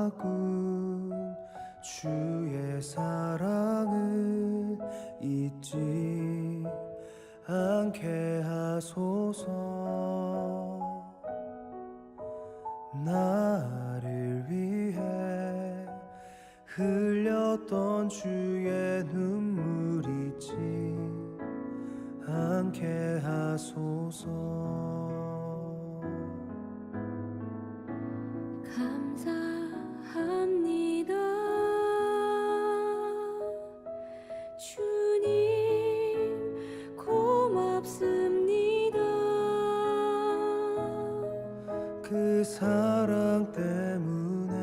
바꾼 주의 사랑을 잊지 않게 하소서. 나를 위해 흘렸던 주의 눈물 잊지 않게 하소서. 감사합니다 주님, 고맙습니다. 그 사랑 때문에,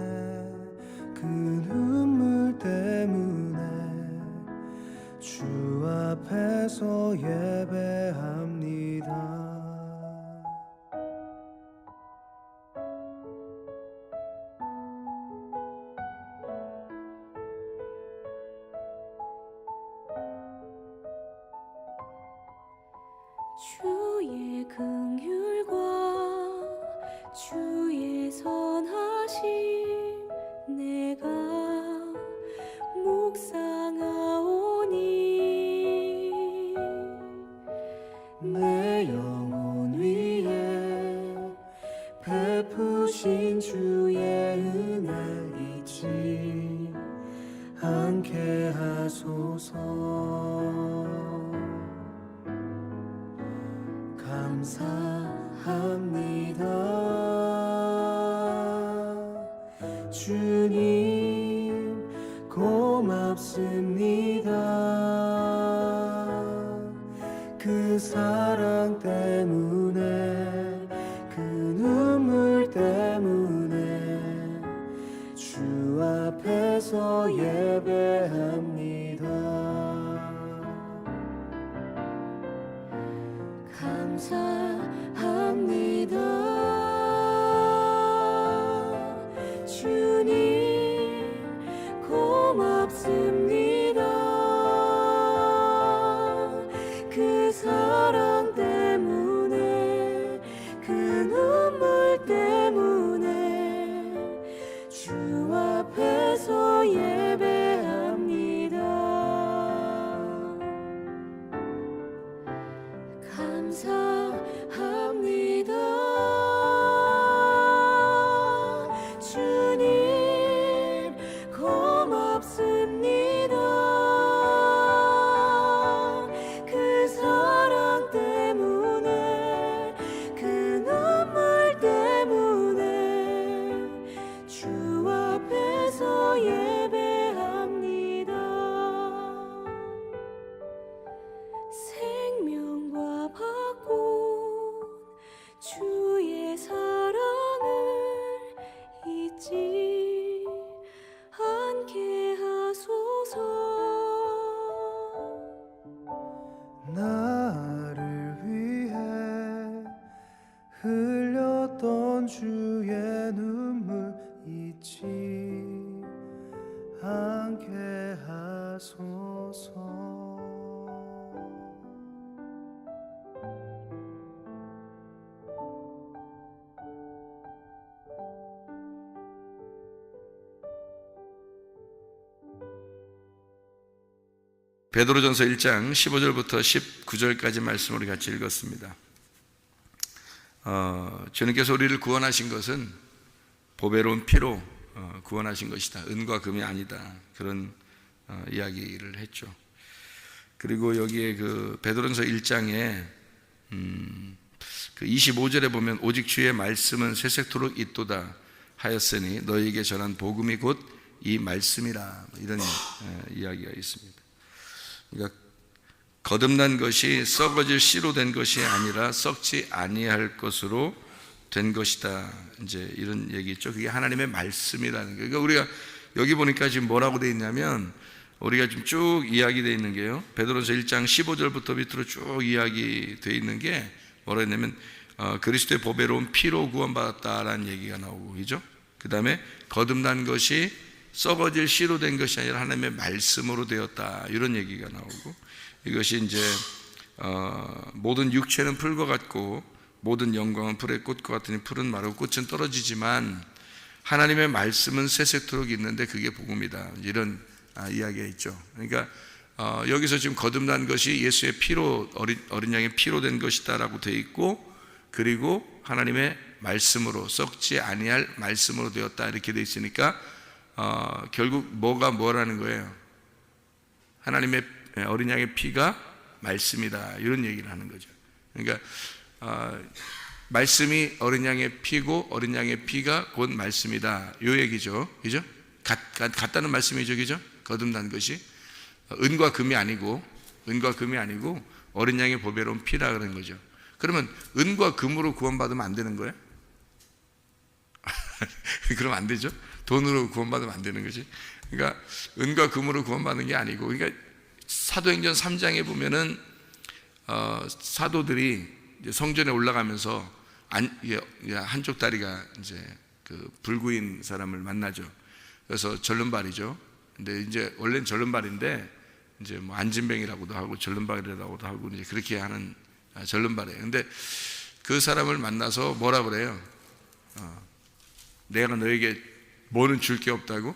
그 눈물 때문에 주 앞에서 예배합니다. 주의 긍휼과 주의 선하심 내가 묵상하오니 내 영혼 위에 베푸신 주의 은혜 잊지 않게 하소서. 감사합니다 주님, 고맙습니다. 그 사랑 때문에, 그 눈물 때문에 주 앞에서 예배합니다. 감사합니다 주님, 고맙습니다. 그 사랑 때문에, 그 눈물 때문에 주 앞에서 예배합니다. 감사합니다 주님, 고맙습니다. 그 사랑 때문에, 그 눈물 때문에 주 앞에서 예배합니다. 생명과 바꾼 주의 사랑을 잊지 않게 하소서. 나를 위해 흘렸던 주의 눈물 잊지 않게 하소서. 베드로전서 1장 15절부터 19절까지 말씀을 우리 같이 읽었습니다. 주님께서 우리를 구원하신 것은 보배로운 피로 구원하신 것이다. 은과 금이 아니다. 그런 이야기를 했죠. 그리고 여기에 그 베드로전서 1장에 그 25절에 보면 오직 주의 말씀은 세세토록 있도다 하였으니 너희에게 전한 복음이 곧 이 말씀이라, 이런 이야기가 있습니다. 그러니까 거듭난 것이 썩어질 씨로 된 것이 아니라 썩지 아니할 것으로 된 것이다. 이제 이런 얘기죠. 그게 하나님의 말씀이라는 거예요. 그러니까 우리가 여기 보니까 지금 뭐라고 되어 있냐면, 우리가 지금 쭉 이야기되어 있는 게요, 베드로전서 1장 15절부터 밑으로 쭉 이야기되어 있는 게 뭐라 했냐면 그리스도의 보배로운 피로 구원받았다라는 얘기가 나오고, 그죠? 그 다음에 거듭난 것이 썩어질 씨로 된 것이 아니라 하나님의 말씀으로 되었다, 이런 얘기가 나오고, 이것이 이제 모든 육체는 풀과 같고 모든 영광은 풀의 꽃과 같으니 풀은 마르고 꽃은 떨어지지만 하나님의 말씀은 세세토록 있는데 그게 복음이다. 이런 이야기가 있죠. 그러니까 여기서 지금 거듭난 것이 예수의 피로, 어린 양의 피로 된 것이다라고 되어 있고, 그리고 하나님의 말씀으로, 썩지 아니할 말씀으로 되었다 이렇게 되어 있으니까 결국 뭐가 뭐라는 거예요? 하나님의 어린 양의 피가 말씀이다, 이런 얘기를 하는 거죠. 그러니까 말씀이 어린 양의 피고 어린 양의 피가 곧 말씀이다, 이 얘기죠. 그죠? 같다는 말씀이죠. 그죠? 거듭난 것이 은과 금이 아니고 어린 양의 보배로운 피라 그런 거죠. 그러면 은과 금으로 구원받으면 안 되는 거예요? 그러면 안 되죠. 돈으로 구원받으면 안 되는 거지. 그러니까 은과 금으로 구원받는 게 아니고, 그러니까 사도행전 3장에 보면은 사도들이 이제 성전에 올라가면서 한쪽 다리가 이제 그 불구인 사람을 만나죠. 그래서 절름발이죠. 근데 이제 원래는 절름발인데 이제 뭐 안진뱅이라고도 하고 절름발이라고도 하고 이제 그렇게 하는 절름발이에요. 근데 그 사람을 만나서 뭐라 그래요? 내가 너에게 뭐는 줄 게 없다고?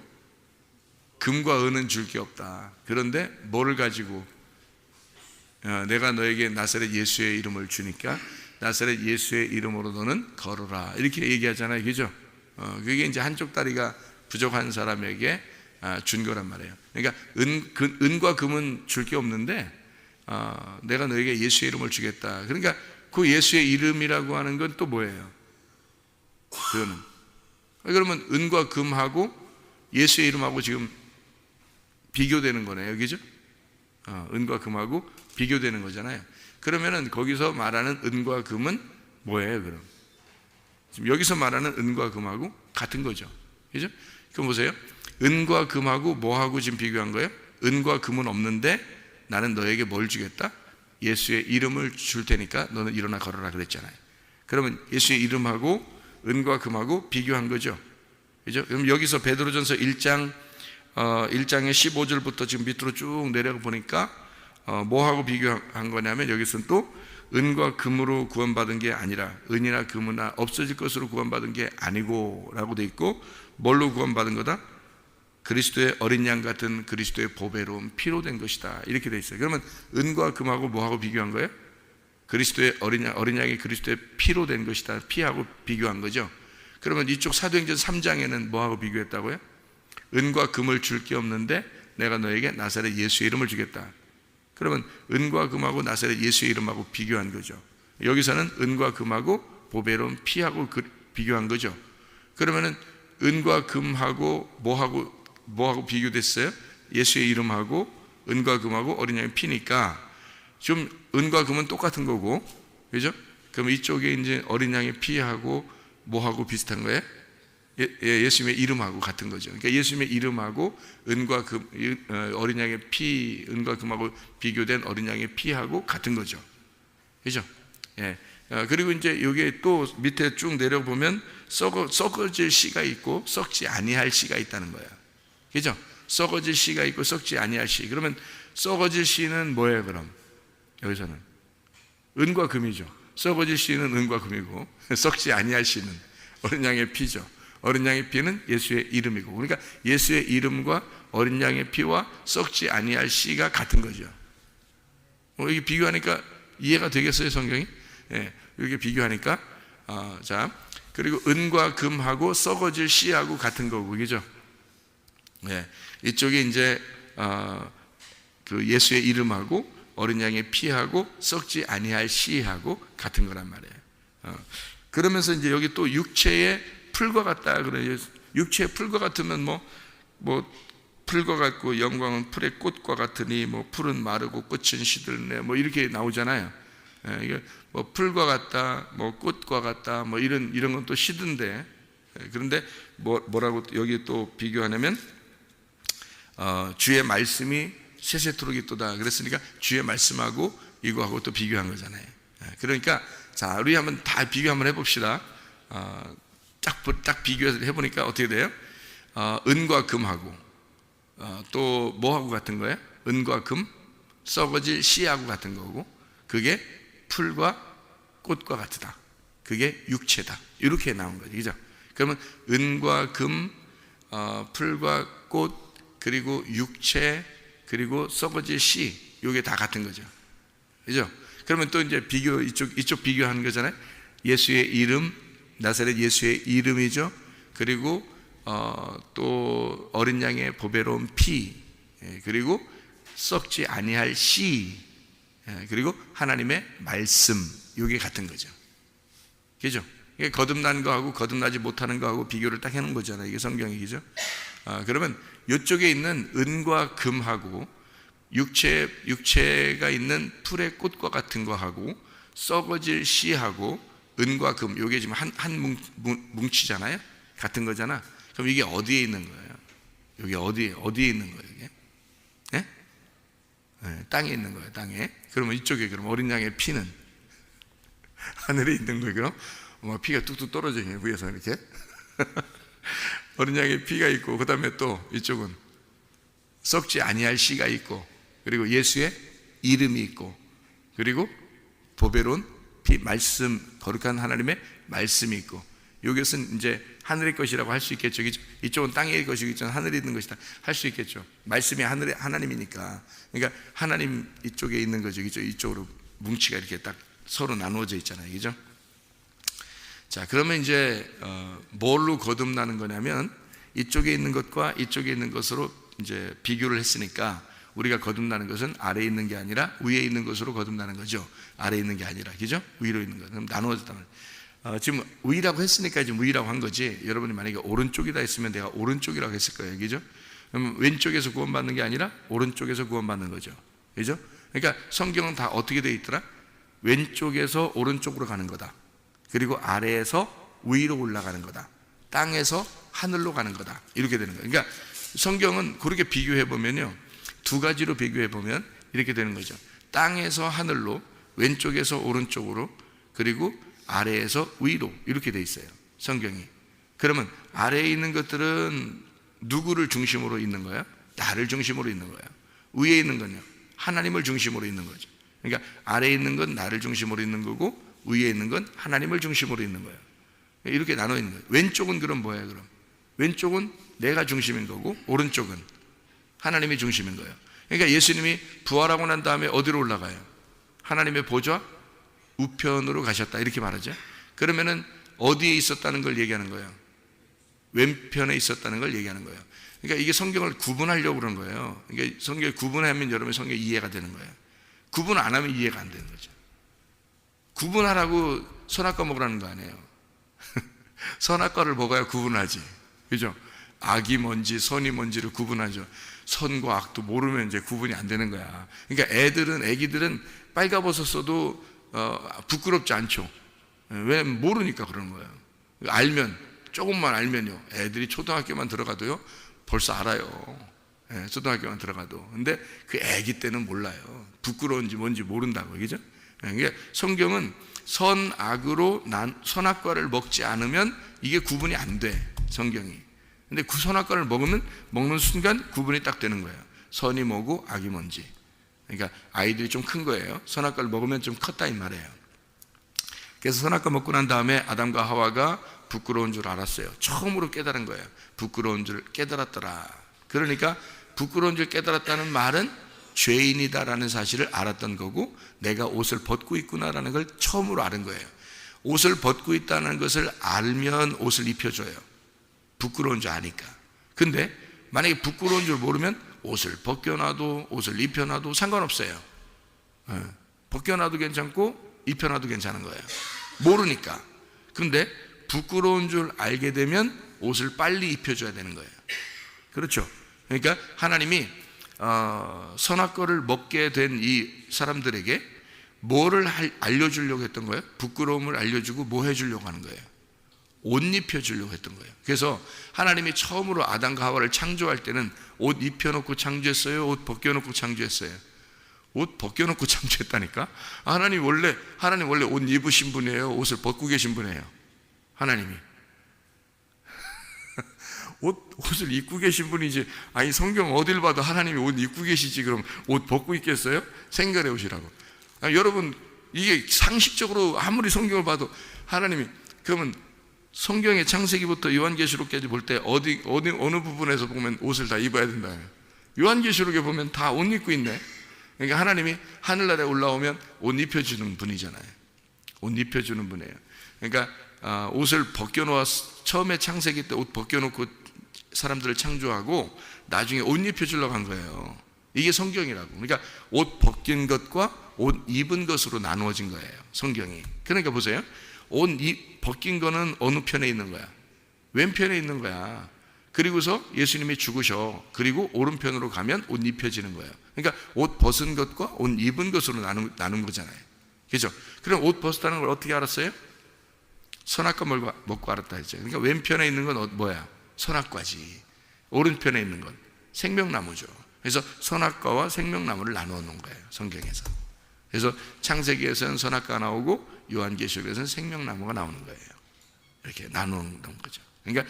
금과 은은 줄 게 없다. 그런데 뭐를 가지고? 내가 너에게 나사렛 예수의 이름을 주니까 나사렛 예수의 이름으로 너는 걸어라, 이렇게 얘기하잖아요. 그죠? 그게 이제 한쪽 다리가 부족한 사람에게 준 거란 말이에요. 그러니까 은과 금은 줄 게 없는데 내가 너에게 예수의 이름을 주겠다. 그러니까 그 예수의 이름이라고 하는 건 또 뭐예요? 그거는 그러면 은과 금하고 예수의 이름하고 지금 비교되는 거네요. 그죠? 은과 금하고 비교되는 거잖아요. 그러면은 거기서 말하는 은과 금은 뭐예요, 그럼? 지금 여기서 말하는 은과 금하고 같은 거죠. 그죠? 그럼 보세요. 은과 금하고 뭐하고 지금 비교한 거예요? 은과 금은 없는데 나는 너에게 뭘 주겠다? 예수의 이름을 줄 테니까 너는 일어나 걸어라 그랬잖아요. 그러면 예수의 이름하고 은과 금하고 비교한 거죠. 그죠? 그럼 여기서 베드로전서 1장의 15절부터 지금 밑으로 쭉 내려가 보니까 뭐하고 비교한 거냐면 여기서는 또 은과 금으로 구원받은 게 아니라 은이나 금이나 없어질 것으로 구원받은 게 아니고 라고 돼 있고, 뭘로 구원받은 거다? 그리스도의 어린 양 같은 그리스도의 보배로운 피로 된 것이다, 이렇게 돼 있어요. 그러면 은과 금하고 뭐하고 비교한 거예요? 그리스도의 어린 양이 그리스도의 피로 된 것이다, 피하고 비교한 거죠. 그러면 이쪽 사도행전 3장에는 뭐하고 비교했다고요? 은과 금을 줄 게 없는데 내가 너에게 나사렛 예수의 이름을 주겠다. 그러면 은과 금하고 나사렛 예수의 이름하고 비교한 거죠. 여기서는 은과 금하고 보배로운 피하고 비교한 거죠. 그러면은 은과 금하고 뭐하고 비교됐어요? 예수의 이름하고 은과 금하고 어린 양의 피니까 좀 은과 금은 똑같은 거고, 그죠? 그럼 이쪽에 이제 어린 양의 피하고 뭐하고 비슷한 거예요? 예수님의 이름하고 같은 거죠. 그러니까 예수님의 이름하고 은과 금, 어린 양의 피, 은과 금하고 비교된 어린 양의 피하고 같은 거죠. 그죠? 예. 그리고 이제 여기에 또 밑에 쭉 내려보면 썩어질 씨가 있고 썩지 아니할 씨가 있다는 거예요. 그죠? 썩어질 씨가 있고 썩지 아니할 씨. 그러면 썩어질 씨는 뭐예요, 그럼? 여기서는 은과 금이죠. 썩어질 씨는 은과 금이고 썩지 아니할 씨는 어린 양의 피죠. 어린 양의 피는 예수의 이름이고, 그러니까 예수의 이름과 어린 양의 피와 썩지 아니할 씨가 같은 거죠. 이게 비교하니까 이해가 되겠어요, 성경이? 예, 이렇게 비교하니까 자, 그리고 은과 금하고 썩어질 씨하고 같은 거고, 그죠? 예, 이쪽에 이제 그 예수의 이름하고 어린 양의 피하고 썩지 아니할 씨하고 같은 거란 말이에요. 그러면서 이제 여기 또 육체의 풀과 같다 그래요. 육체의 풀과 같으면 뭐 풀과 같고 영광은 풀의 꽃과 같으니 뭐 풀은 마르고 꽃은 시들네 뭐 이렇게 나오잖아요. 이게 뭐 풀과 같다, 뭐 꽃과 같다, 뭐 이런 건 또 시든데, 그런데 뭐라고 여기 또 비교하냐면 주의 말씀이 세세토록 있도다 그랬으니까 주의 말씀하고 이거하고 또 비교한 거잖아요. 그러니까 자, 우리 한번 다 비교 한번 해봅시다. 딱 비교해서 해보니까 어떻게 돼요? 은과 금하고 또 뭐하고 같은 거예요? 은과 금, 썩어질 씨하고 같은 거고, 그게 풀과 꽃과 같다. 그게 육체다. 이렇게 나온 거죠. 그죠? 그러면 은과 금, 풀과 꽃, 그리고 육체, 그리고 썩어질 씨, 이게 다 같은 거죠. 그죠? 그러면 또 이제 이쪽 비교하는 거잖아요. 예수의 이름, 나사렛 예수의 이름이죠. 그리고 또 어린 양의 보배로운 피, 그리고 썩지 아니할 씨, 그리고 하나님의 말씀, 이게 같은 거죠. 그죠? 이게 거듭난 거하고 거듭나지 못하는 거하고 비교를 딱 해놓은 거잖아요. 이게 성경이. 그죠? 그러면 이쪽에 있는 은과 금하고 육체가 있는 풀의 꽃과 같은 거하고 썩어질 씨하고 은과 금, 이게 지금 한 뭉치잖아요. 같은 거잖아. 그럼 이게 어디에 있는 거예요? 여기 어디에 있는 거예요? 이게? 네? 네, 땅에 있는 거예요. 땅에. 그러면 이쪽에 그럼 어린 양의 피는 하늘에 있는 거예요. 그럼 피가 뚝뚝 떨어져요. 위에서 이렇게. 어린 양의 피가 있고, 그 다음에 또 이쪽은 썩지 아니할 씨가 있고, 그리고 예수의 이름이 있고, 그리고 보배로운 피, 말씀, 거룩한 하나님의 말씀이 있고, 이것은 이제 하늘의 것이라고 할 수 있겠죠. 이쪽은 땅의 것이고 이쪽은 하늘에 있는 것이다 할 수 있겠죠. 말씀이 하나님이니까. 그러니까 하나님 이쪽에 있는 거죠. 이쪽으로 뭉치가 이렇게 딱 서로 나누어져 있잖아요. 그죠? 자, 그러면 이제 뭘로 거듭나는 거냐면 이쪽에 있는 것과 이쪽에 있는 것으로 이제 비교를 했으니까 우리가 거듭나는 것은 아래에 있는 게 아니라 위에 있는 것으로 거듭나는 거죠. 아래에 있는 게 아니라, 그죠? 위로 있는 것. 그럼 나누어졌다면 지금 위라고 했으니까 지금 위라고 한 거지. 여러분이 만약에 오른쪽이다 했으면 내가 오른쪽이라고 했을 거예요. 그죠? 그럼 왼쪽에서 구원받는 게 아니라 오른쪽에서 구원받는 거죠. 그죠? 그러니까 성경은 다 어떻게 되어 있더라? 왼쪽에서 오른쪽으로 가는 거다. 그리고 아래에서 위로 올라가는 거다. 땅에서 하늘로 가는 거다. 이렇게 되는 거예요. 그러니까 성경은 그렇게 비교해 보면요, 두 가지로 비교해 보면 이렇게 되는 거죠. 땅에서 하늘로, 왼쪽에서 오른쪽으로, 그리고 아래에서 위로, 이렇게 돼 있어요. 성경이. 그러면 아래에 있는 것들은 누구를 중심으로 있는 거야? 나를 중심으로 있는 거야. 위에 있는 건요, 하나님을 중심으로 있는 거죠. 그러니까 아래에 있는 건 나를 중심으로 있는 거고, 위에 있는 건 하나님을 중심으로 있는 거예요. 이렇게 나눠 있는 거예요. 왼쪽은 그럼 뭐예요? 그럼 왼쪽은 내가 중심인 거고, 오른쪽은 하나님이 중심인 거예요. 그러니까 예수님이 부활하고 난 다음에 어디로 올라가요? 하나님의 보좌 우편으로 가셨다, 이렇게 말하죠. 그러면은 어디에 있었다는 걸 얘기하는 거예요? 왼편에 있었다는 걸 얘기하는 거예요. 그러니까 이게 성경을 구분하려고 그런 거예요. 그러니까 성경을 구분하면 여러분 성경이 이해가 되는 거예요. 구분 안 하면 이해가 안 되는 거죠. 구분하라고 선악과 먹으라는 거 아니에요. 선악과를 먹어야 구분하지. 그죠? 악이 뭔지 선이 뭔지를 구분하죠. 선과 악도 모르면 이제 구분이 안 되는 거야. 그러니까 애기들은 빨가벗어 써도 부끄럽지 않죠. 왜? 모르니까 그러는 거예요. 조금만 알면요, 애들이 초등학교만 들어가도요 벌써 알아요. 초등학교만 들어가도. 근데 그 애기 때는 몰라요. 부끄러운지 뭔지 모른다고. 그죠? 그러니까 성경은 선악으로 선악과를 먹지 않으면 이게 구분이 안 돼, 성경이. 근데 그 선악과를 먹는 순간 구분이 딱 되는 거예요. 선이 뭐고 악이 뭔지. 그러니까 아이들이 좀 큰 거예요. 선악과를 먹으면 좀 컸다 이 말이에요. 그래서 선악과 먹고 난 다음에 아담과 하와가 부끄러운 줄 알았어요. 처음으로 깨달은 거예요. 부끄러운 줄 깨달았더라. 그러니까 부끄러운 줄 깨달았다는 말은 죄인이다라는 사실을 알았던 거고, 내가 옷을 벗고 있구나라는 걸 처음으로 아는 거예요. 옷을 벗고 있다는 것을 알면 옷을 입혀줘요. 부끄러운 줄 아니까. 근데 만약에 부끄러운 줄 모르면 옷을 벗겨놔도 옷을 입혀놔도 상관없어요. 벗겨놔도 괜찮고 입혀놔도 괜찮은 거예요. 모르니까. 근데 부끄러운 줄 알게 되면 옷을 빨리 입혀줘야 되는 거예요. 그렇죠? 그러니까 하나님이 선악과를 먹게 된 이 사람들에게 뭐를 알려주려고 했던 거예요? 부끄러움을 알려주고 뭐 해주려고 하는 거예요? 옷 입혀주려고 했던 거예요. 그래서 하나님이 처음으로 아담과 하와를 창조할 때는 옷 입혀놓고 창조했어요? 옷 벗겨놓고 창조했어요? 옷 벗겨놓고 창조했다니까? 하나님 원래 옷 입으신 분이에요? 옷을 벗고 계신 분이에요? 하나님이. 옷을 입고 계신 분이지. 아니, 성경 어딜 봐도 하나님이 옷 입고 계시지 그럼 옷 벗고 있겠어요? 생각해 보시라고. 여러분, 이게 상식적으로 아무리 성경을 봐도 하나님이 그러면 성경의 창세기부터 요한계시록까지 볼 때 어느 부분에서 보면 옷을 다 입어야 된다. 요한계시록에 보면 다 옷 입고 있네. 그러니까 하나님이 하늘나라에 올라오면 옷 입혀주는 분이잖아요. 옷 입혀주는 분이에요. 그러니까 옷을 벗겨놓아 처음에 창세기 때 옷 벗겨놓고 사람들을 창조하고 나중에 옷 입혀주려고 한 거예요. 이게 성경이라고. 그러니까 옷 벗긴 것과 옷 입은 것으로 나누어진 거예요, 성경이. 그러니까 보세요. 옷 벗긴 거는 어느 편에 있는 거야? 왼편에 있는 거야. 그리고서 예수님이 죽으셔. 그리고 오른편으로 가면 옷 입혀지는 거예요. 그러니까 옷 벗은 것과 옷 입은 것으로 나눈 거잖아요. 그죠? 그럼 옷 벗었다는 걸 어떻게 알았어요? 선악과 먹고 알았다 했죠. 그러니까 왼편에 있는 건 뭐야? 선악과지. 오른편에 있는 건 생명나무죠. 그래서 선악과와 생명나무를 나누어 놓은 거예요, 성경에서. 그래서 창세기에서는 선악과가 나오고 요한계시록에서는 생명나무가 나오는 거예요. 이렇게 나누는 거죠. 그러니까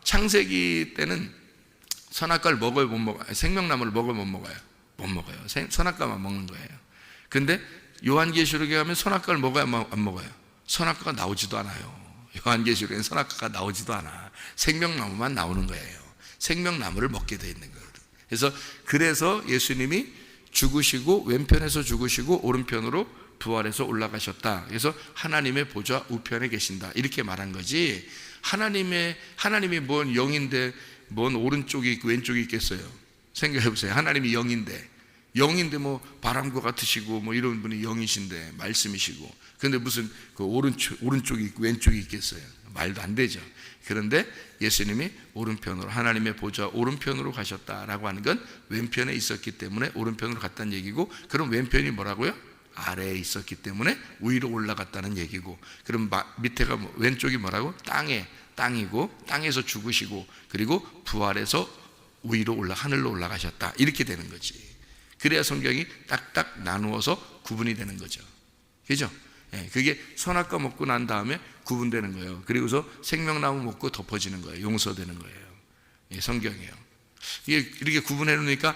창세기 때는 선악과를 먹어요, 못 먹어요? 생명나무를 먹어요, 못 먹어요? 못 먹어요. 선악과만 먹는 거예요. 근데 요한계시록에 가면 선악과를 먹어요, 안 먹어요? 선악과가 나오지도 않아요. 요한계시록에는 선악과가 나오지도 않아. 생명나무만 나오는 거예요. 생명나무를 먹게 돼 있는 거예요. 그래서 예수님이 죽으시고 왼편에서 죽으시고 오른편으로 부활해서 올라가셨다. 그래서 하나님의 보좌 우편에 계신다. 이렇게 말한 거지. 하나님이 뭔 영인데 뭔 오른쪽이 있고 왼쪽이 있겠어요? 생각해 보세요. 하나님이 영인데 뭐 바람과 같으시고 뭐 이런 분이 영이신데 말씀이시고, 근데 무슨 그 오른쪽이 있고 왼쪽이 있겠어요? 말도 안 되죠. 그런데 예수님이 오른편으로, 하나님의 보좌 오른편으로 가셨다라고 하는 건 왼편에 있었기 때문에 오른편으로 갔다는 얘기고, 그럼 왼편이 뭐라고요? 아래에 있었기 때문에 위로 올라갔다는 얘기고, 그럼 밑에가 왼쪽이 뭐라고? 땅이고, 땅에서 죽으시고, 그리고 부활해서 위로 하늘로 올라가셨다. 이렇게 되는 거지. 그래야 성경이 딱딱 나누어서 구분이 되는 거죠. 그죠? 그게 선악과 먹고 난 다음에 구분되는 거예요. 그리고서 생명나무 먹고 덮어지는 거예요. 용서되는 거예요. 성경이에요. 이게 이렇게 구분해 놓으니까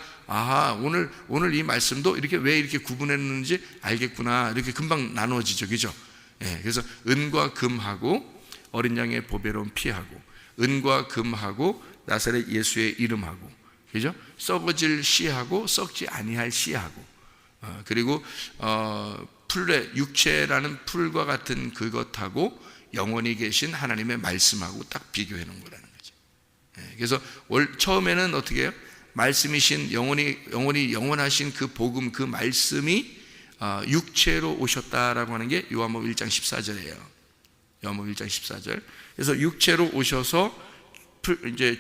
오늘 이 말씀도 왜 이렇게 구분해 놓는지 알겠구나. 이렇게 금방 나누어지죠. 그죠? 그래서 은과 금하고 어린 양의 보배로운 피하고, 은과 금하고 나사렛 예수의 이름하고, 그죠? 썩어질 씨하고 썩지 아니할 씨하고, 그리고 풀의 육체라는 풀과 같은 그것하고 영원히 계신 하나님의 말씀하고 딱 비교해 놓은 거라는 거죠. 그래서 처음에는 어떻게 해요? 말씀이신 영원히 영원하신 그 복음, 그 말씀이 육체로 오셨다라고 하는 게 요한복음 1장 14절이에요. 요한복음 1장 14절. 그래서 육체로 오셔서 이제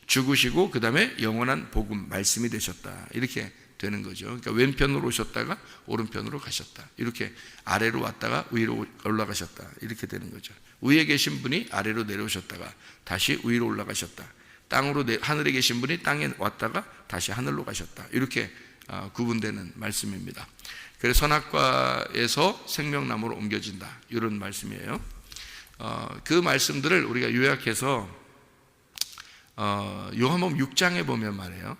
죽으시고 그 다음에 영원한 복음 말씀이 되셨다. 이렇게 되는 거죠. 그러니까 왼편으로 오셨다가 오른편으로 가셨다. 이렇게 아래로 왔다가 위로 올라가셨다. 이렇게 되는 거죠. 위에 계신 분이 아래로 내려오셨다가 다시 위로 올라가셨다. 하늘에 계신 분이 땅에 왔다가 다시 하늘로 가셨다. 이렇게 구분되는 말씀입니다. 그래서 선악과에서 생명나무로 옮겨진다. 이런 말씀이에요. 그 말씀들을 우리가 요약해서 요한복음 6장에 보면 말이에요.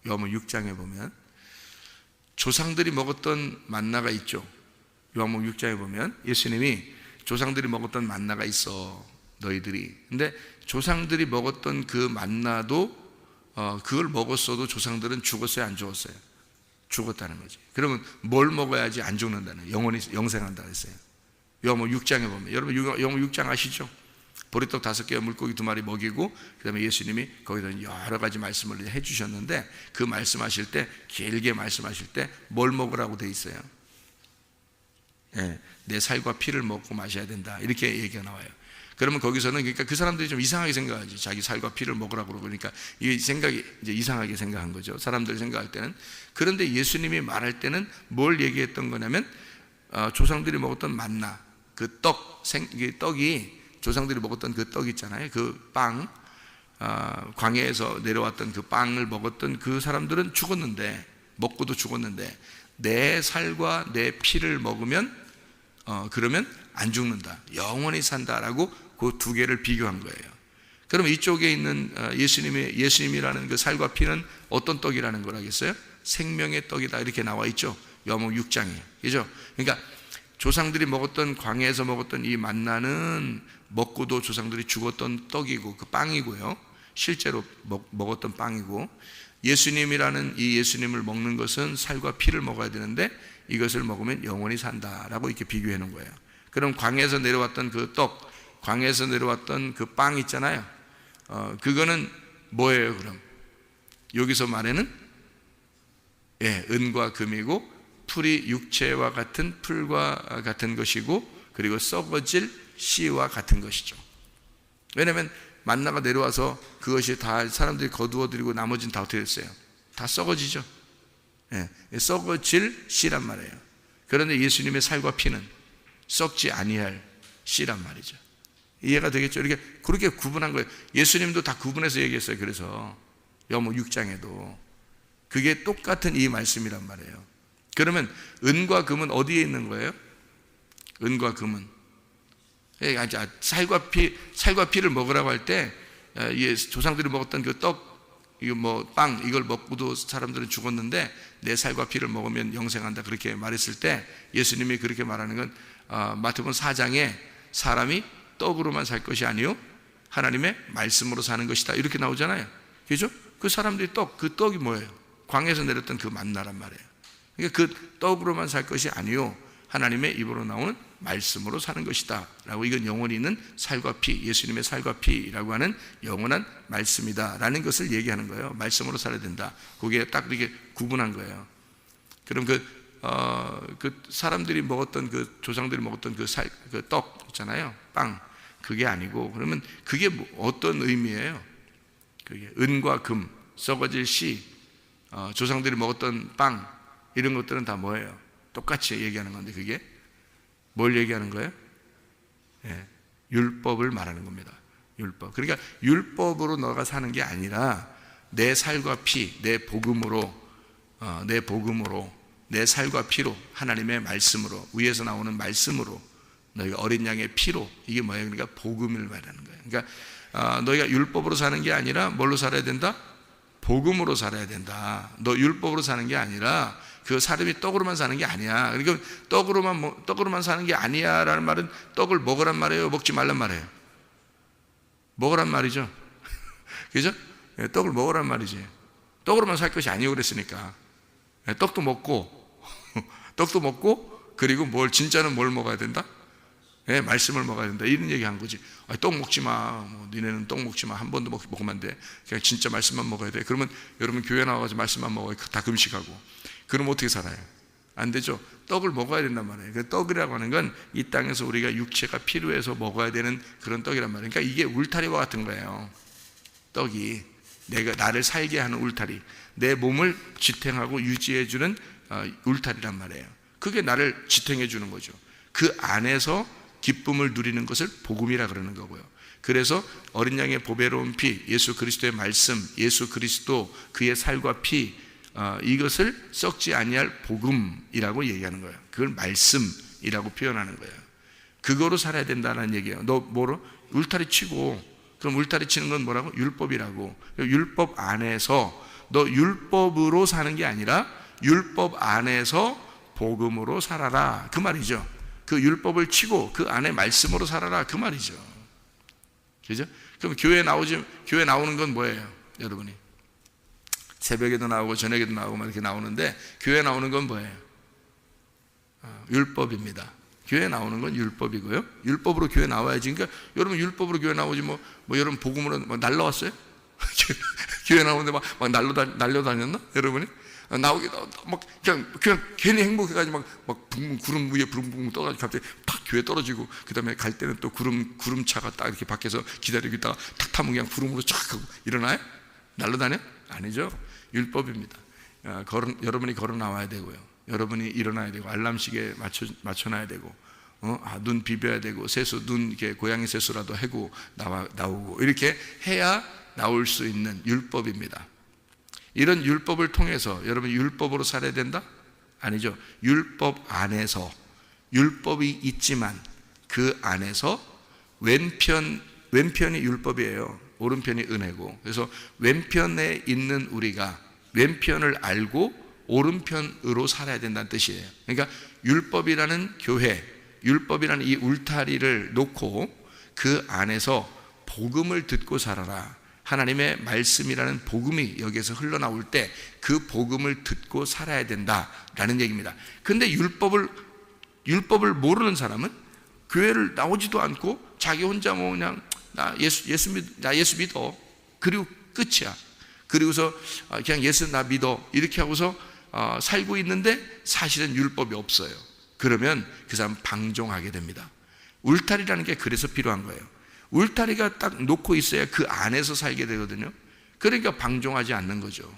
요한복음 6장에 보면 조상들이 먹었던 만나가 있죠. 요한복음 6장에 보면 예수님이 조상들이 먹었던 만나가 있어, 너희들이. 근데 조상들이 먹었던 그 만나도 그걸 먹었어도 조상들은 죽었어요, 안 죽었어요? 죽었다는 거지. 그러면 뭘 먹어야지 안 죽는다는, 영원히 영생한다 그랬어요. 요한복음 6장에 보면, 여러분 요한복음 6장 아시죠? 보리떡 5개와 물고기 2마리 먹이고, 그 다음에 예수님이 거기다 여러 가지 말씀을 해주셨는데, 그 말씀하실 때, 길게 말씀하실 때 뭘 먹으라고 돼 있어요? 내 살과 피를 먹고 마셔야 된다. 이렇게 얘기가 나와요. 그러면 거기서는, 그러니까 그 사람들이 좀 이상하게 생각하지. 자기 살과 피를 먹으라고 그러고, 그러니까 이 생각이 이제 이상하게 생각한 거죠. 사람들이 생각할 때는. 그런데 예수님이 말할 때는 뭘 얘기했던 거냐면, 조상들이 먹었던 만나, 그 떡이 조상들이 먹었던 그 떡 있잖아요. 그 빵, 광야에서 내려왔던 그 빵을 먹었던 그 사람들은 먹고도 죽었는데, 내 살과 내 피를 먹으면 그러면 안 죽는다, 영원히 산다라고 그 두 개를 비교한 거예요. 그럼 이쪽에 있는 예수님이라는 그 살과 피는 어떤 떡이라는 걸 알겠어요? 생명의 떡이다, 이렇게 나와 있죠. 요한복음 6장에. 그죠? 그러니까 조상들이 먹었던, 광야에서 먹었던 이 만나는 먹고도 조상들이 죽었던 떡이고 그 빵이고요, 실제로 먹었던 빵이고, 예수님이라는 이 예수님을 먹는 것은 살과 피를 먹어야 되는데 이것을 먹으면 영원히 산다라고 이렇게 비교해 놓은 거예요. 그럼 광야에서 내려왔던 그 떡, 광야에서 내려왔던 그 빵 있잖아요. 그거는 뭐예요? 그럼 여기서 말하는 은과 금이고, 풀이 육체와 같은 풀과 같은 것이고, 그리고 썩어질 씨와 같은 것이죠. 왜냐하면 만나가 내려와서 그것이 다 사람들이 거두어들이고 나머지는 다 어떻게 됐어요? 다 썩어지죠. 썩어질 씨란 말이에요. 그런데 예수님의 살과 피는 썩지 아니할 씨란 말이죠. 이해가 되겠죠? 이렇게 그렇게 구분한 거예요. 예수님도 다 구분해서 얘기했어요. 그래서 요한복음 6장에도 그게 똑같은 이 말씀이란 말이에요. 그러면 은과 금은 어디에 있는 거예요? 은과 금은 살과 피를 먹으라고 할 때, 조상들이 먹었던 그 떡, 이거 뭐 빵, 이걸 먹고도 사람들은 죽었는데 내 살과 피를 먹으면 영생한다, 그렇게 말했을 때 예수님이 그렇게 말하는 건 마태복음 4장에 사람이 떡으로만 살 것이 아니요 하나님의 말씀으로 사는 것이다, 이렇게 나오잖아요. 그죠? 그 사람들이 그 떡이 뭐예요? 광야에서 내렸던 그 만나란 말이에요. 그러니까 그 떡으로만 살 것이 아니요 하나님의 입으로 나오는 말씀으로 사는 것이다 라고, 이건 영원히 있는 살과 피, 예수님의 살과 피라고 하는 영원한 말씀이다 라는 것을 얘기하는 거예요. 말씀으로 살아야 된다. 그게 딱 이렇게 구분한 거예요. 그럼 그 사람들이 먹었던, 그 조상들이 먹었던 그 떡 있잖아요, 빵, 그게 아니고, 그러면 그게 어떤 의미예요? 그게 은과 금, 썩어질 씨, 조상들이 먹었던 빵, 이런 것들은 다 뭐예요? 똑같이 얘기하는 건데, 그게 뭘 얘기하는 거예요? 율법을 말하는 겁니다. 율법. 그러니까 율법으로 너가 사는 게 아니라 내 살과 피, 내 복음으로, 내 살과 피로, 하나님의 말씀으로, 위에서 나오는 말씀으로, 너희가 어린 양의 피로, 이게 뭐예요? 그러니까 복음을 말하는 거예요. 그러니까 너희가 율법으로 사는 게 아니라 뭘로 살아야 된다? 복음으로 살아야 된다. 너 율법으로 사는 게 아니라, 그 사람이 떡으로만 사는 게 아니야. 그러니까 떡으로만 사는 게 아니야 라는 말은 떡을 먹으란 말이에요, 먹지 말란 말이에요? 먹으란 말이죠. 그죠? 떡을 먹으란 말이지. 떡으로만 살 것이 아니고 그랬으니까. 떡도 먹고 그리고 진짜는 뭘 먹어야 된다? 말씀을 먹어야 된다, 이런 얘기 한 거지. 떡 먹지 마, 니네는 떡 먹지 마, 한 번도 먹으면 안 돼, 그냥 진짜 말씀만 먹어야 돼. 그러면 여러분 교회 나와가지고 말씀만 먹어요. 다 금식하고. 그럼 어떻게 살아요? 안 되죠. 떡을 먹어야 된단 말이에요. 그 떡이라고 하는 건 이 땅에서 우리가 육체가 필요해서 먹어야 되는 그런 떡이란 말이에요. 그러니까 이게 울타리와 같은 거예요. 떡이 나를 살게 하는 울타리, 내 몸을 지탱하고 유지해주는 울타리란 말이에요. 그게 나를 지탱해 주는 거죠. 그 안에서 기쁨을 누리는 것을 복음이라 그러는 거고요. 그래서 어린 양의 보배로운 피, 예수 그리스도의 말씀, 예수 그리스도 그의 살과 피, 이것을 썩지 아니할 복음이라고 얘기하는 거예요. 그걸 말씀이라고 표현하는 거예요. 그거로 살아야 된다는 얘기예요. 너 뭐로? 울타리 치고. 그럼 울타리 치는 건 뭐라고? 율법이라고. 율법 안에서, 너 율법으로 사는 게 아니라 율법 안에서 복음으로 살아라, 그 말이죠. 그 율법을 치고 그 안에 말씀으로 살아라, 그 말이죠. 그죠? 그럼 교회 나오는 건 뭐예요? 여러분이 새벽에도 나오고 저녁에도 나오고 막 이렇게 나오는데, 교회 나오는 건 뭐예요? 율법입니다. 교회 나오는 건 율법이고요. 율법으로 교회 나와야지. 그러니까 여러분 율법으로 교회 나오지 뭐 여러분 복음으로 날라왔어요? 교회 나오는데 막 날려다녔나? 여러분이? 나오기 막 그냥 괜히 행복해가지고 막 구름 위에 붕붕 떠가지고 갑자기 탁 교회 떨어지고, 그 다음에 갈 때는 또 구름차가 딱 이렇게 밖에서 기다리고 있다가 탁 타면 그냥 구름으로 쫙 하고 일어나요? 날라다녀? 아니죠. 율법입니다. 여러분이 걸어 나와야 되고요. 여러분이 일어나야 되고, 알람시계에 맞춰놔야 되고, 눈 비벼야 되고, 세수 눈 이렇게 고양이 세수라도 하고 나오고, 이렇게 해야 나올 수 있는 율법입니다. 이런 율법을 통해서 여러분 율법으로 살아야 된다? 아니죠. 율법 안에서, 율법이 있지만 그 안에서 왼편이 율법이에요. 오른편이 은혜고. 그래서 왼편에 있는 우리가 왼편을 알고 오른편으로 살아야 된다는 뜻이에요. 그러니까 율법이라는 교회, 율법이라는 이 울타리를 놓고 그 안에서 복음을 듣고 살아라. 하나님의 말씀이라는 복음이 여기에서 흘러나올 때 그 복음을 듣고 살아야 된다라는 얘기입니다. 근데 율법을 모르는 사람은 교회를 나오지도 않고 자기 혼자 뭐 그냥 나 예수 믿어. 그리고 끝이야. 그리고서 그냥 예수 나 믿어. 이렇게 하고서 살고 있는데 사실은 율법이 없어요. 그러면 그 사람 방종하게 됩니다. 울타리라는 게 그래서 필요한 거예요. 울타리가 딱 놓고 있어야 그 안에서 살게 되거든요. 그러니까 방종하지 않는 거죠.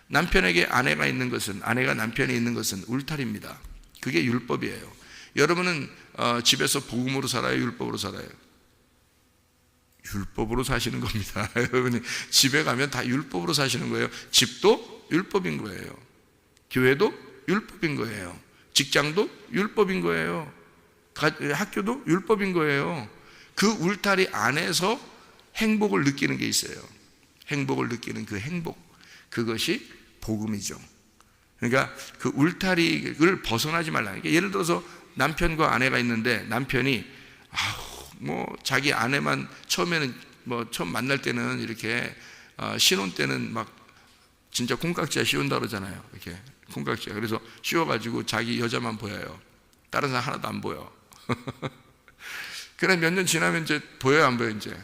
남편에게 아내가 있는 것은, 아내가 남편이 있는 것은 울타리입니다. 그게 율법이에요. 여러분은 집에서 복음으로 살아요? 율법으로 살아요? 율법으로 사시는 겁니다. 여러분이 집에 가면 다 율법으로 사시는 거예요. 집도 율법인 거예요. 교회도 율법인 거예요. 직장도 율법인 거예요. 학교도 율법인 거예요. 그 울타리 안에서 행복을 느끼는 게 있어요. 행복을 느끼는 그 행복, 그것이 복음이죠. 그러니까 그 울타리를 벗어나지 말라. 예를 들어서 남편과 아내가 있는데 남편이 뭐 자기 아내만 처음에는 뭐 처음 만날 때는 이렇게 신혼 때는 막 진짜 콩깍지가 씌운다 그러잖아요. 이렇게 콩깍지가. 그래서 씌워가지고 자기 여자만 보여요. 다른 사람 하나도 안 보여. 그래 몇 년 지나면 이제 보여요, 안 보여? 이제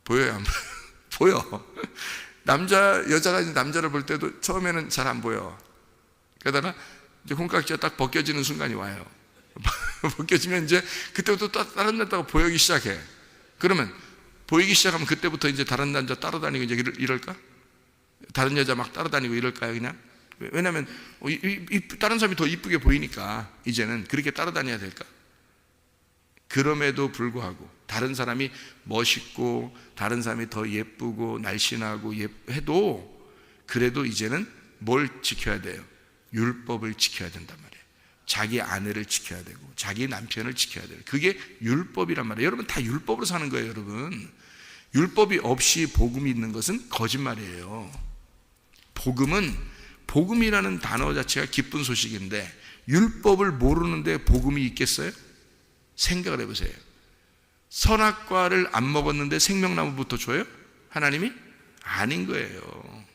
보여요, 안 보여? 보여. 여자가 남자를 볼 때도 처음에는 잘 안 보여. 그러다가 이제 콩깍지가 딱 벗겨지는 순간이 와요. 벗겨지면 이제 그때부터 다른 남자가 보이기 시작해. 그러면 보이기 시작하면 그때부터 이제 다른 남자 따라다니고 이제 이럴까? 다른 여자 막 따라다니고 이럴까요, 그냥? 왜냐면 다른 사람이 더 이쁘게 보이니까 이제는 그렇게 따라다녀야 될까? 그럼에도 불구하고 다른 사람이 멋있고 다른 사람이 더 예쁘고 날씬하고 해도 그래도 이제는 뭘 지켜야 돼요? 율법을 지켜야 된단 말이에요. 자기 아내를 지켜야 되고 자기 남편을 지켜야 돼요. 그게 율법이란 말이에요. 여러분 다 율법으로 사는 거예요. 여러분 율법이 없이 복음이 있는 것은 거짓말이에요. 복음이라는 단어 자체가 기쁜 소식인데 율법을 모르는데 복음이 있겠어요? 생각을 해보세요. 선악과를 안 먹었는데 생명나무부터 줘요? 하나님이? 아닌 거예요.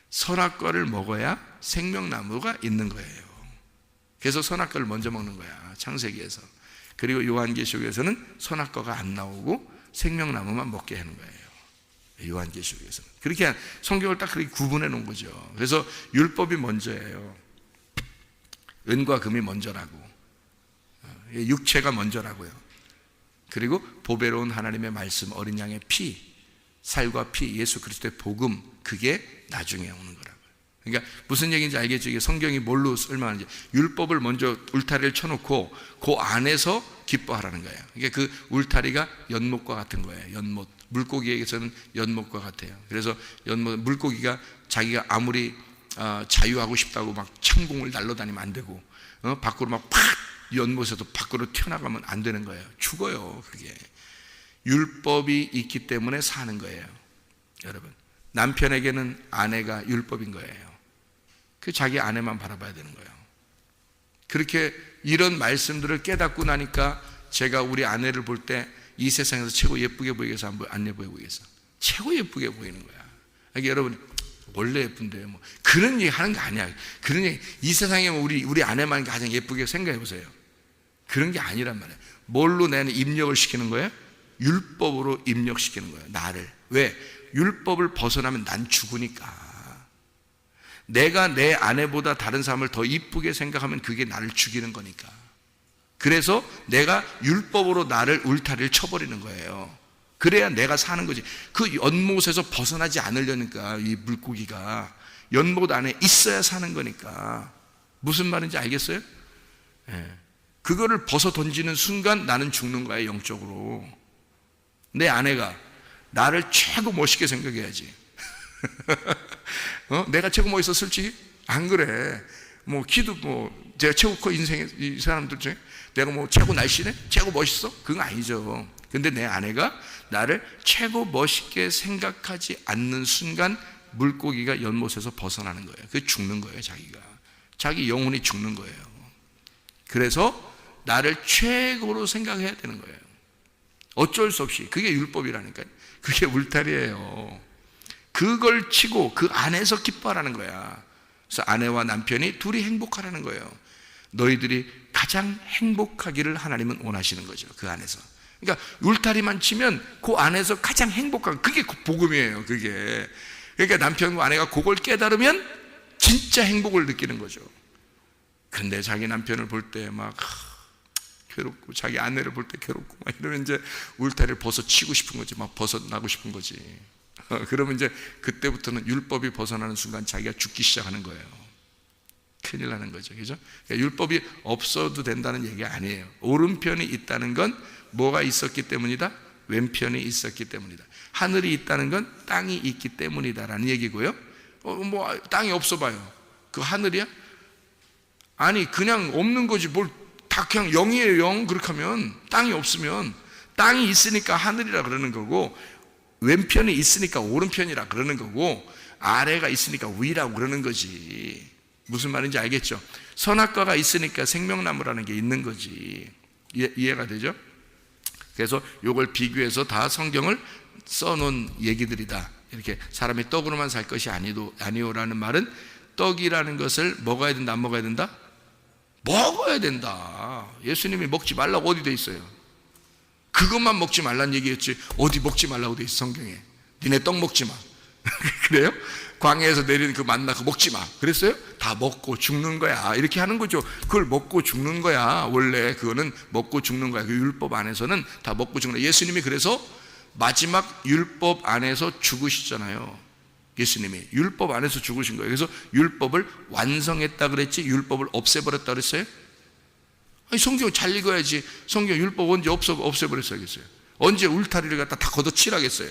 선악과를 먹어야 생명나무가 있는 거예요. 그래서 선악과를 먼저 먹는 거야, 창세기에서. 그리고 요한계시록에서는 선악과가 안 나오고 생명나무만 먹게 하는 거예요. 요한계시록에서는. 그렇게 성경을 딱 그렇게 구분해 놓은 거죠. 그래서 율법이 먼저예요. 은과 금이 먼저라고. 육체가 먼저라고요. 그리고 보배로운 하나님의 말씀, 어린 양의 피, 살과 피, 예수 그리스도의 복음, 그게 나중에 오는 거라고요. 그러니까 무슨 얘기인지 알겠죠? 이게 성경이 뭘로 설명하는지. 율법을 먼저 울타리를 쳐놓고 그 안에서 기뻐하라는 거예요. 그러니까 그 울타리가 연못과 같은 거예요. 연못. 물고기에게서는 연못과 같아요. 그래서 물고기가 자기가 아무리 자유하고 싶다고 막 창공을 날려다니면 안 되고 밖으로 막 팍 연못에서 밖으로 튀어나가면 안 되는 거예요. 죽어요. 그게 율법이 있기 때문에 사는 거예요. 여러분 남편에게는 아내가 율법인 거예요. 그 자기 아내만 바라봐야 되는 거예요. 그렇게 이런 말씀들을 깨닫고 나니까 제가 우리 아내를 볼 때 이 세상에서 최고 예쁘게 보이겠어, 안 예쁘게 보이겠어? 최고 예쁘게 보이는 거야. 그러니까 여러분이 원래 예쁜데 뭐 그런 얘기 하는 거 아니야. 그런 얘기, 이 세상에 우리 아내만 가장 예쁘게 생각해 보세요. 그런 게 아니란 말이에요. 뭘로 나는 입력을 시키는 거예요? 율법으로 입력시키는 거예요. 나를. 왜? 율법을 벗어나면 난 죽으니까. 내가 내 아내보다 다른 사람을 더 이쁘게 생각하면 그게 나를 죽이는 거니까. 그래서 내가 율법으로 나를 울타리를 쳐버리는 거예요. 그래야 내가 사는 거지. 그 연못에서 벗어나지 않으려니까 이 물고기가 연못 안에 있어야 사는 거니까. 무슨 말인지 알겠어요? 네. 그거를 벗어 던지는 순간 나는 죽는 거야, 영적으로. 내 아내가 나를 최고 멋있게 생각해야지. 내가 최고 멋있어, 솔직히? 안 그래. 뭐 키도 뭐 제가 최고 커, 인생에 이 사람들 중에 내가 뭐 최고 날씬해? 최고 멋있어? 그건 아니죠. 근데 내 아내가 나를 최고 멋있게 생각하지 않는 순간 물고기가 연못에서 벗어나는 거예요. 그게 죽는 거예요. 자기 영혼이 죽는 거예요. 그래서 나를 최고로 생각해야 되는 거예요. 어쩔 수 없이. 그게 율법이라니까요. 그게 울타리예요. 그걸 치고 그 안에서 기뻐하라는 거야. 그래서 아내와 남편이 둘이 행복하라는 거예요. 너희들이 가장 행복하기를 하나님은 원하시는 거죠. 그 안에서. 그러니까 울타리만 치면 그 안에서 가장 행복한, 그게 복음이에요. 그게. 그러니까 남편과 아내가 그걸 깨달으면 진짜 행복을 느끼는 거죠. 근데 자기 남편을 볼 때 막 괴롭고, 자기 아내를 볼 때 괴롭고 막 이러면 이제 울타리를 벗어치고 싶은 거지. 막 벗어나고 싶은 거지. 그러면 이제 그때부터는 율법이 벗어나는 순간 자기가 죽기 시작하는 거예요. 큰일 나는 거죠. 그죠? 그러니까 율법이 없어도 된다는 얘기가 아니에요. 오른편이 있다는 건 뭐가 있었기 때문이다? 왼편이 있었기 때문이다. 하늘이 있다는 건 땅이 있기 때문이다라는 얘기고요. 뭐 땅이 없어 봐요. 그 하늘이야? 아니 그냥 없는 거지. 뭘 다 그냥 0이에요. 0. 그렇게 하면 땅이 없으면, 땅이 있으니까 하늘이라 그러는 거고, 왼편이 있으니까 오른편이라 그러는 거고, 아래가 있으니까 위라고 그러는 거지. 무슨 말인지 알겠죠? 선악과가 있으니까 생명나무라는 게 있는 거지. 이해가 되죠? 그래서 이걸 비교해서 다 성경을 써놓은 얘기들이다. 이렇게 사람이 떡으로만 살 것이 아니오라는 말은, 떡이라는 것을 먹어야 된다, 안 먹어야 된다? 먹어야 된다. 예수님이 먹지 말라고 어디 돼 있어요? 그것만 먹지 말란 얘기였지 어디 먹지 말라고 돼 있어 성경에. 니네 떡 먹지 마. 그래요? 광야에서 내리는 그 만나 그거 먹지 마 그랬어요? 다 먹고 죽는 거야 이렇게 하는 거죠. 그걸 먹고 죽는 거야. 원래 그거는 먹고 죽는 거야. 그 율법 안에서는 다 먹고 죽는 거야. 예수님이 그래서 마지막 율법 안에서 죽으시잖아요. 예수님이 율법 안에서 죽으신 거예요. 그래서 율법을 완성했다 그랬지 율법을 없애버렸다 그랬어요? 아니, 성경 잘 읽어야지. 성경 율법 언제 없애버렸어야겠어요? 언제 울타리를 갖다 다 걷어치라겠어요?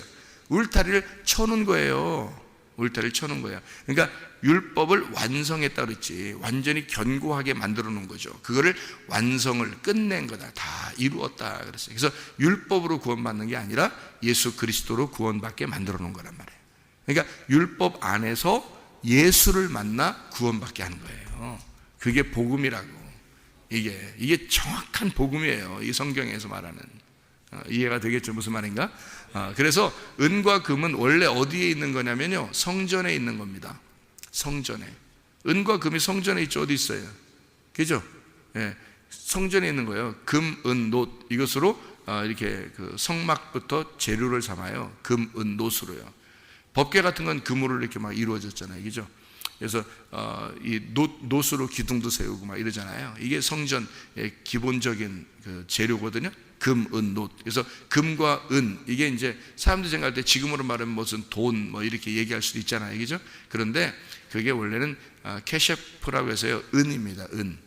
울타리를 쳐놓은 거예요. 울타리를 쳐놓은 거예요. 그러니까 율법을 완성했다 그랬지 완전히 견고하게 만들어 놓은 거죠. 그거를 완성을 끝낸 거다. 다 이루었다 그랬어요. 그래서 율법으로 구원받는 게 아니라 예수 그리스도로 구원받게 만들어 놓은 거란 말이에요. 그러니까 율법 안에서 예수를 만나 구원받게 하는 거예요. 그게 복음이라고. 이게 정확한 복음이에요. 이 성경에서 말하는. 이해가 되겠죠? 무슨 말인가? 그래서 은과 금은 원래 어디에 있는 거냐면요, 성전에 있는 겁니다. 성전에. 은과 금이 성전에 있죠. 어디 있어요? 그죠? 예, 성전에 있는 거예요. 금, 은, 놋 이것으로 이렇게 그 성막부터 재료를 삼아요. 금, 은, 놋으로요. 법궤 같은 건 금으로 이렇게 막 이루어졌잖아요. 그죠? 그래서 이 놋으로 기둥도 세우고 막 이러잖아요. 이게 성전의 기본적인 그 재료거든요. 금, 은, 놋. 그래서 금과 은 이게 이제 사람들이 생각할 때 지금으로 말하면 무슨 돈 뭐 이렇게 얘기할 수도 있잖아요. 그죠? 그런데 그게 원래는 캐셰프라고 해서요. 은입니다. 은.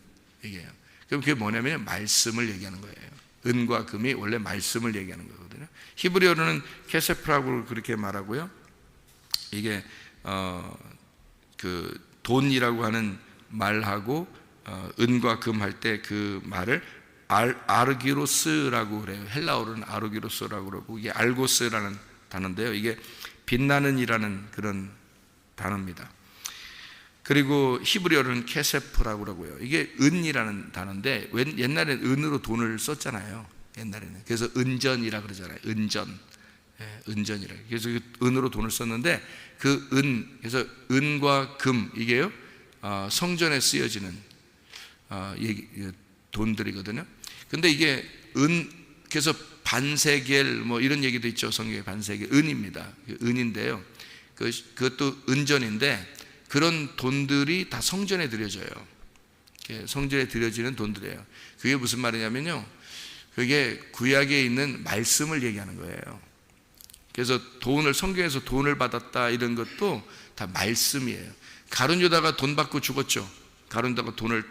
이게요. 그럼 그게 뭐냐면 말씀을 얘기하는 거예요. 은과 금이 원래 말씀을 얘기하는 거거든요. 히브리어로는 캐셰프라고 그렇게 말하고요. 이게 그 돈이라고 하는 말하고 은과 금 할 때 그 말을 아르기로스라고 그래요. 헬라어로는 아르기로스라고 그러고 이게 알고스라는 단어인데요. 이게 빛나는이라는 그런 단어입니다. 그리고 히브리어로는 케세프라고 그러고요. 이게 은이라는 단어인데 옛날에는 은으로 돈을 썼잖아요. 옛날에는. 그래서 은전이라 그러잖아요. 은전. 은전이라. 그래서 은으로 돈을 썼는데 그 그래서 은과 금 이게요 성전에 쓰여지는 돈들이거든요. 근데 이게 그래서 반세겔 뭐 이런 얘기도 있죠. 성경에 반세겔 은입니다. 은인데요. 그것도 은전인데 그런 돈들이 다 성전에 드려져요. 성전에 드려지는 돈들이에요. 그게 무슨 말이냐면요. 그게 구약에 있는 말씀을 얘기하는 거예요. 그래서 성경에서 돈을 받았다 이런 것도 다 말씀이에요. 가룟 유다가 돈 받고 죽었죠. 가룟 유다가 돈을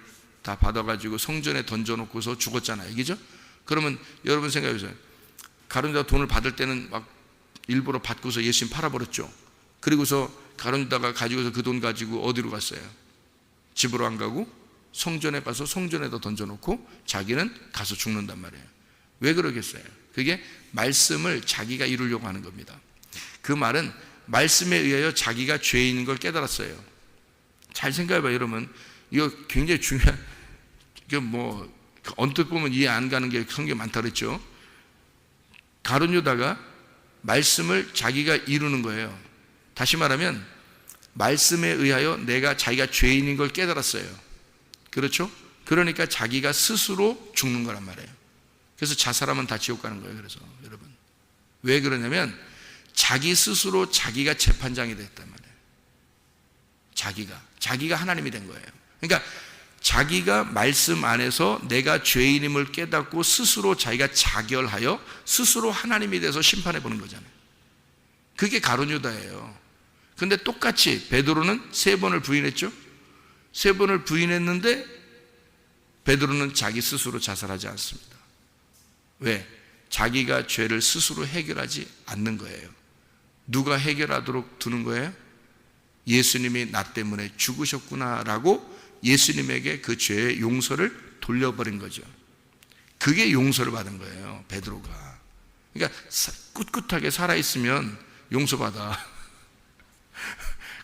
다 받아가지고 성전에 던져놓고서 죽었잖아요. 그죠? 그러면 여러분 생각해보세요. 가룟 유다가 돈을 받을 때는 막 일부러 받고서 예수님 팔아버렸죠. 그리고서 가룟 유다가 가지고서 그 돈 가지고 어디로 갔어요? 집으로 안 가고 성전에 가서 성전에다 던져놓고 자기는 가서 죽는단 말이에요. 왜 그러겠어요? 그게 말씀을 자기가 이루려고 하는 겁니다. 그 말은 말씀에 의하여 자기가 죄인인 걸 깨달았어요. 잘 생각해봐요, 여러분. 이거 굉장히 중요한, 이거 뭐 언뜻 보면 이해 안 가는 게 성경에 많다 그랬죠. 가룟 유다가 말씀을 자기가 이루는 거예요. 다시 말하면 말씀에 의하여 자기가 죄인인 걸 깨달았어요. 그렇죠? 그러니까 자기가 스스로 죽는 거란 말이에요. 그래서 자살하면 다 지옥 가는 거예요. 그래서 여러분, 왜 그러냐면 자기 스스로 자기가 재판장이 됐단 말이에요. 자기가 하나님이 된 거예요. 그러니까 자기가 말씀 안에서 내가 죄인임을 깨닫고 스스로 자기가 자결하여 스스로 하나님이 돼서 심판해 보는 거잖아요. 그게 가룟 유다예요. 근데 똑같이 베드로는 3번을 부인했죠. 3번을 부인했는데 베드로는 자기 스스로 자살하지 않습니다. 왜? 자기가 죄를 스스로 해결하지 않는 거예요. 누가 해결하도록 두는 거예요? 예수님이 나 때문에 죽으셨구나라고 예수님에게 그 죄의 용서를 돌려버린 거죠. 그게 용서를 받은 거예요, 베드로가. 그러니까 꿋꿋하게 살아있으면 용서받아.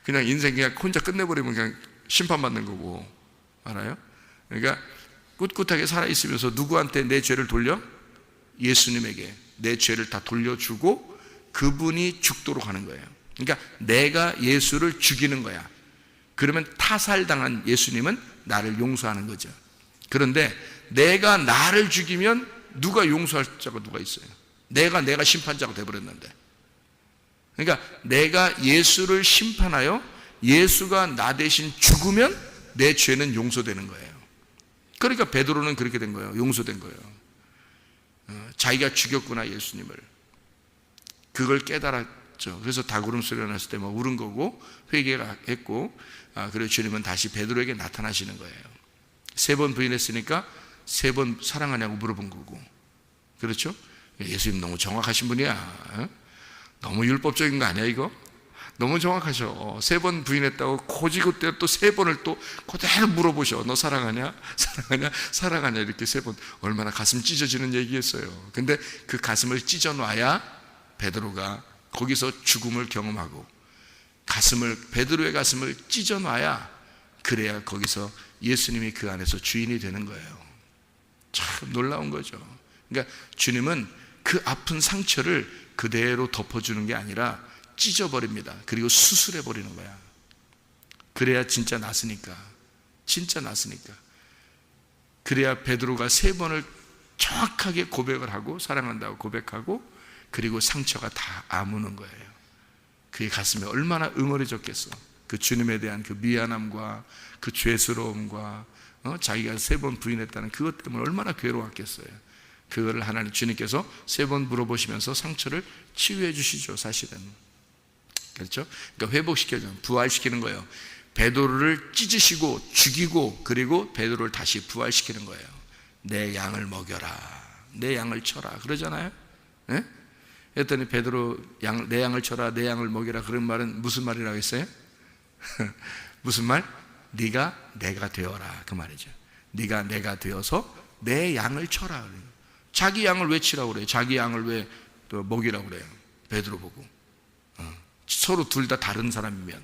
그냥 인생 그냥 혼자 끝내버리면 그냥 심판받는 거고, 알아요? 그러니까 꿋꿋하게 살아있으면서 누구한테 내 죄를 돌려? 예수님에게 내 죄를 다 돌려주고 그분이 죽도록 하는 거예요. 그러니까 내가 예수를 죽이는 거야. 그러면 타살당한 예수님은 나를 용서하는 거죠. 그런데 내가 나를 죽이면 누가 용서할 자가 누가 있어요? 내가 심판자가 돼버렸는데. 그러니까 내가 예수를 심판하여 예수가 나 대신 죽으면 내 죄는 용서되는 거예요. 그러니까 베드로는 그렇게 된 거예요. 용서된 거예요. 자기가 죽였구나, 예수님을. 그걸 깨달았죠. 그래서 닭울음 소리가 났을 때 막 울은 거고 회개했고, 그리고 주님은 다시 베드로에게 나타나시는 거예요. 3번 부인했으니까 3번 사랑하냐고 물어본 거고, 그렇죠? 예수님 너무 정확하신 분이야. 너무 율법적인 거 아니야 이거? 너무 정확하셔. 3번 부인했다고 고지고대 또 3번을 또 그대로 물어보셔. 너 사랑하냐? 사랑하냐? 사랑하냐? 이렇게 3번. 얼마나 가슴 찢어지는 얘기겠어요. 근데 그 가슴을 찢어놔야 베드로가 거기서 죽음을 경험하고, 베드로의 가슴을 찢어놔야, 그래야 거기서 예수님이 그 안에서 주인이 되는 거예요. 참 놀라운 거죠. 그러니까 주님은 그 아픈 상처를 그대로 덮어주는 게 아니라 찢어버립니다. 그리고 수술해버리는 거야. 그래야 진짜 낫으니까. 그래야 베드로가 3번을 정확하게 고백을 하고, 사랑한다고 고백하고, 그리고 상처가 다 아무는 거예요. 그의 가슴에 얼마나 응어리졌겠어. 그 주님에 대한 그 미안함과 그 죄스러움과 자기가 3번 부인했다는 그것 때문에 얼마나 괴로웠겠어요. 그거를 하나님 주님께서 3번 물어보시면서 상처를 치유해 주시죠, 사실은. 그렇죠? 그러니까 회복시켜줘, 부활시키는 거예요. 베드로를 찢으시고 죽이고, 그리고 베드로를 다시 부활시키는 거예요. 내 양을 먹여라, 내 양을 쳐라, 그러잖아요. 네? 그랬더니 베드로 내 양을 쳐라, 내 양을 먹여라, 그런 말은 무슨 말이라고 했어요? 무슨 말? 네가 내가 되어라, 그 말이죠. 네가 내가 되어서 내 양을 쳐라. 자기 양을 왜 치라고 그래요? 자기 양을 왜 또 먹이라고 그래요? 베드로 보고. 서로 둘 다 다른 사람이면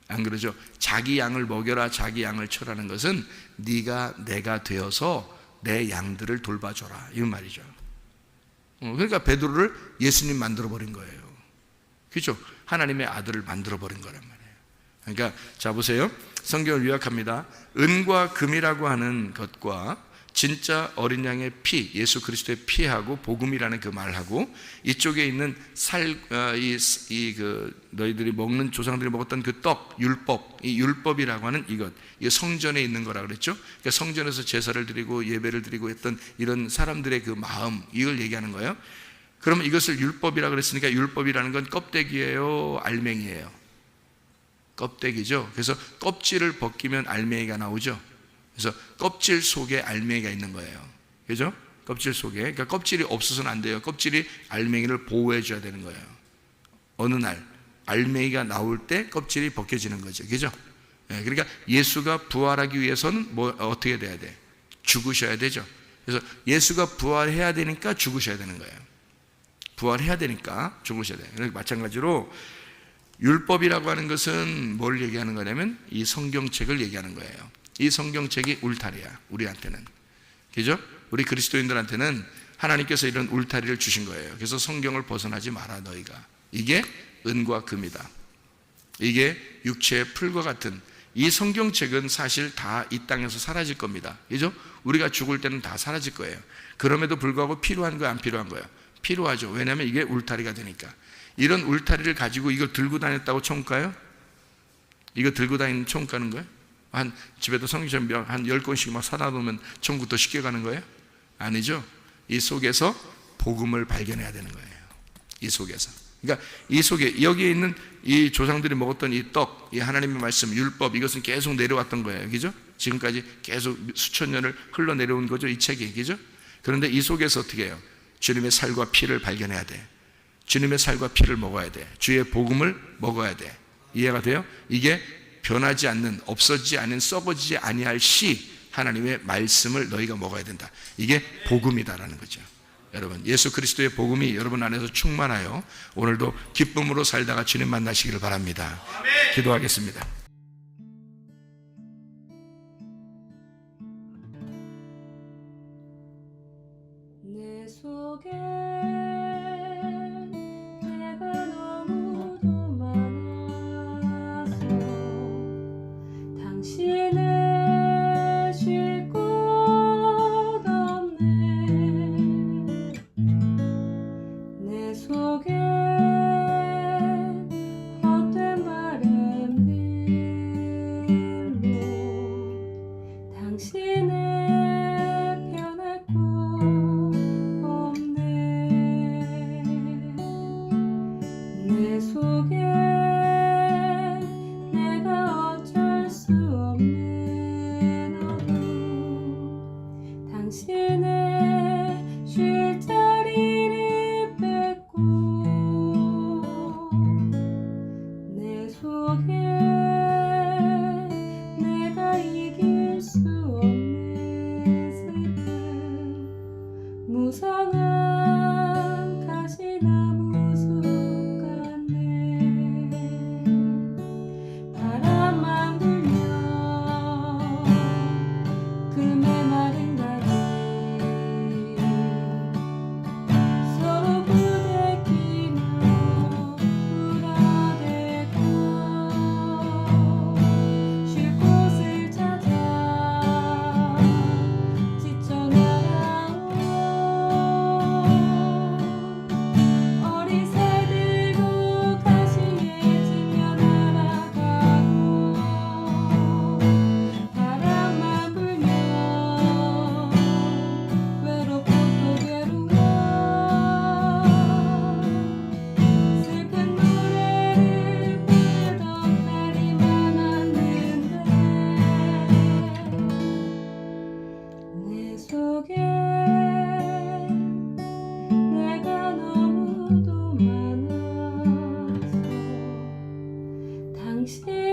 안 그러죠? 자기 양을 먹여라, 자기 양을 쳐라는 것은 네가 내가 되어서 내 양들을 돌봐줘라, 이 말이죠. 그러니까 베드로를 예수님 만들어버린 거예요. 그렇죠? 하나님의 아들을 만들어버린 거란 말이에요. 그러니까 자 보세요, 성경을 요약합니다. 은과 금이라고 하는 것과 진짜 어린 양의 피, 예수 그리스도의 피하고 복음이라는 그 말하고, 이쪽에 있는 너희들이 먹는 조상들이 먹었던 그 떡, 율법, 이 율법이라고 하는 이것, 이 성전에 있는 거라 그랬죠. 그러니까 성전에서 제사를 드리고 예배를 드리고 했던 이런 사람들의 그 마음, 이걸 얘기하는 거예요. 그러면 이것을 율법이라고 그랬으니까 율법이라는 건 껍데기예요, 알맹이예요? 껍데기죠. 그래서 껍질을 벗기면 알맹이가 나오죠. 그래서 껍질 속에 알맹이가 있는 거예요. 그죠? 껍질 속에. 그러니까 껍질이 없어서는 안 돼요. 껍질이 알맹이를 보호해 줘야 되는 거예요. 어느 날 알맹이가 나올 때 껍질이 벗겨지는 거죠. 그죠? 그러니까 예수가 부활하기 위해서는 어떻게 돼야 돼? 죽으셔야 되죠. 그래서 예수가 부활해야 되니까 죽으셔야 되는 거예요. 부활해야 되니까 죽으셔야 돼요. 마찬가지로 율법이라고 하는 것은 뭘 얘기하는 거냐면 이 성경책을 얘기하는 거예요. 이 성경책이 울타리야, 우리한테는. 그죠? 우리 그리스도인들한테는 하나님께서 이런 울타리를 주신 거예요. 그래서 성경을 벗어나지 마라 너희가. 이게 은과 금이다. 이게 육체의 풀과 같은 이 성경책은 사실 다 이 땅에서 사라질 겁니다. 그죠? 우리가 죽을 때는 다 사라질 거예요. 그럼에도 불구하고 필요한 거야, 안 필요한 거야? 필요하죠. 왜냐하면 이게 울타리가 되니까. 이런 울타리를 가지고 이걸 들고 다녔다고 총 가요? 이거 들고 다니는 총 가는 거예요? 한 집에도 성경책 한 10권씩 막 사다 놓으면 천국도 쉽게 가는 거예요? 아니죠. 이 속에서 복음을 발견해야 되는 거예요. 이 속에서. 그러니까 이 속에 여기에 있는 이 조상들이 먹었던 이 떡, 이 하나님의 말씀, 율법, 이것은 계속 내려왔던 거예요. 그죠? 지금까지 계속 수천 년을 흘러내려온 거죠. 이 책이. 그죠? 그런데 이 속에서 어떻게 해요? 주님의 살과 피를 발견해야 돼. 주님의 살과 피를 먹어야 돼. 주의 복음을 먹어야 돼. 이해가 돼요? 이게 변하지 않는, 없어지지 않은, 썩어지지 아니할 시 하나님의 말씀을 너희가 먹어야 된다. 이게 복음이다라는 거죠. 여러분, 예수 그리스도의 복음이 여러분 안에서 충만하여 오늘도 기쁨으로 살다가 주님 만나시기를 바랍니다. 기도하겠습니다. 내 속에 내가 너무도 많아서 당신을 쉴 곳 없네. 내 속에 헛된 바램들로 당신을 변할 곳 없네. 내 속에 내가 어쩔 수 없는 어둠 당신의 쉴 자리를 뺏고 내 속에 내가 이길 수 없는 슬픔 무성한 가시나무 숲 같네. 바람만 불면 금의 마른 가지 서로 부대끼며 울어대고 쉴 곳을 찾아 지쳐 날아온 어린 새들도 가시에 지며 날아가고 바람만 불면 외롭고 또 괴로워 슬픈 노래를 부르던 날이 많았는데 내 속에 내가 너무도 많아서 당신